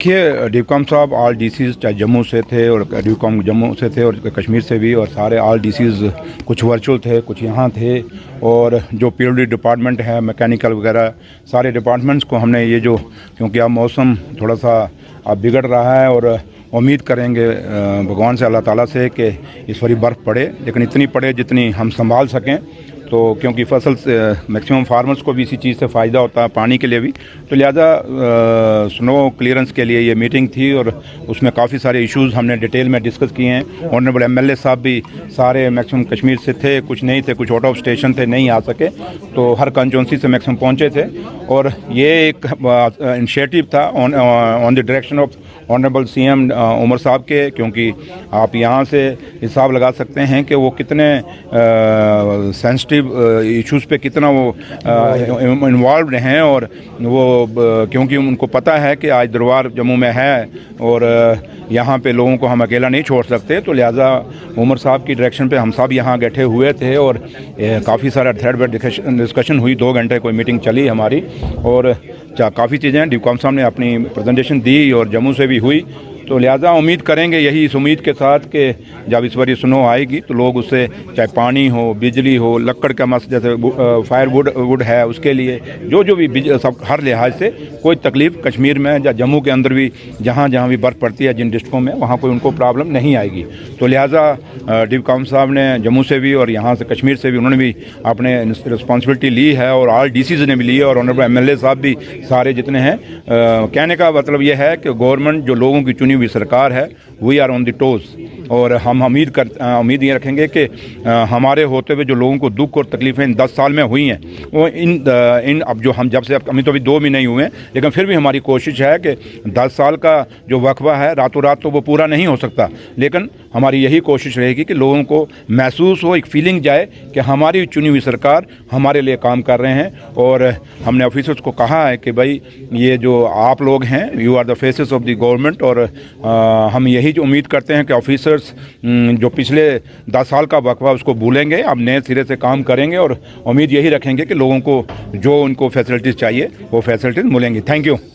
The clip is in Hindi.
देखिए ड्यूकॉम साहब ऑल डीसीज़ चाहे जम्मू से थे और ड्यूकॉम जम्मू से थे और कश्मीर से भी, और सारे ऑल डीसीज़ कुछ वर्चुअल थे कुछ यहाँ थे। और जो पीडब्ल्यूडी डिपार्टमेंट है, मैकेनिकल वगैरह सारे डिपार्टमेंट्स को हमने ये जो, क्योंकि अब मौसम थोड़ा सा अब बिगड़ रहा है और उम्मीद करेंगे भगवान से, अल्लाह ताला से कि इस बारी बर्फ़ पड़े, लेकिन इतनी पड़े जितनी हम संभाल सकें। तो क्योंकि फसल से मैक्सिमम फार्मर्स को भी इसी चीज़ से फ़ायदा होता है, पानी के लिए भी, तो लिहाजा स्नो क्लियरेंस के लिए ये मीटिंग थी और उसमें काफ़ी सारे इश्यूज़ हमने डिटेल में डिस्कस किए हैं। ऑनरेबल एमएलए साहब भी सारे मैक्सिमम कश्मीर से थे, कुछ नहीं थे, कुछ आउट ऑफ स्टेशन थे, नहीं आ सके, तो हर कंस्टिट्यूंसी से मैक्सिमम पहुँचे थे। और ये एक इनिशिएटिव था on the direction of honourable CM Omar साहब के, क्योंकि आप यहाँ से हिसाब लगा सकते हैं कि वो कितने सेंसिटिव इश्यूज़ पे कितना वो इन्वॉल्व हैं। और वो क्योंकि उनको पता है कि आज दरबार जम्मू में है और यहाँ पे लोगों को हम अकेला नहीं छोड़ सकते, तो लिहाजा उमर साहब की डायरेक्शन पे हम सब यहाँ बैठे हुए थे और काफ़ी सारा थ्रेड पर डिस्कशन हुई। 2 घंटे कोई मीटिंग चली हमारी और काफ़ी चीज़ें ड्यूकॉम साहब ने अपनी प्रेजेंटेशन दी और जम्मू से भी हुई। तो लिहाजा उम्मीद करेंगे यही इस उम्मीद के साथ कि जब इस बार स्नो आएगी तो लोग उससे, चाहे पानी हो, बिजली हो, लकड़ का मस जैसे फायर वुड है, उसके लिए जो भी सब हर लिहाज से कोई तकलीफ़ कश्मीर में या जम्मू के अंदर भी जहाँ भी बर्फ़ पड़ती है जिन डिस्ट्रिक्टों में, वहाँ कोई उनको प्रॉब्लम नहीं आएगी। तो लिहाजा ड्यूकॉम साहब ने जम्मू से भी और यहाँ से कश्मीर से भी उन्होंने भी अपने रिस्पॉन्सिबिलिटी ली है और ऑल डीसीज़ ने भी ली है और ऑनरेबल एमएलए साहब भी सारे जितने हैं। कहने का मतलब यह है कि गवर्नमेंट जो लोगों की चुनी हुई सरकार है, we are on the toes, और हम उम्मीद ये रखेंगे कि हमारे होते हुए जो लोगों को दुख और तकलीफ़ें इन 10 साल में हुई हैं, वो इन अब जो हम जब से अभी तो अभी 2 भी नहीं हुए हैं, लेकिन फिर भी हमारी कोशिश है कि 10 साल का जो वक्फा है रातों रात तो वो पूरा नहीं हो सकता, लेकिन हमारी यही कोशिश रहेगी कि लोगों को महसूस हो, एक फीलिंग जाए कि हमारी चुनी हुई सरकार हमारे लिए काम कर रहे हैं। और हमने ऑफिसर्स को कहा है कि भाई ये जो आप लोग हैं, you are the faces of the government, और हम यही जो उम्मीद करते हैं कि ऑफिसर्स जो पिछले 10 साल का वक्फा उसको भूलेंगे, अब नए सिरे से काम करेंगे और उम्मीद यही रखेंगे कि लोगों को जो उनको फैसिलिटीज़ चाहिए वो फैसिलिटीज़ मिलेंगी। Thank you.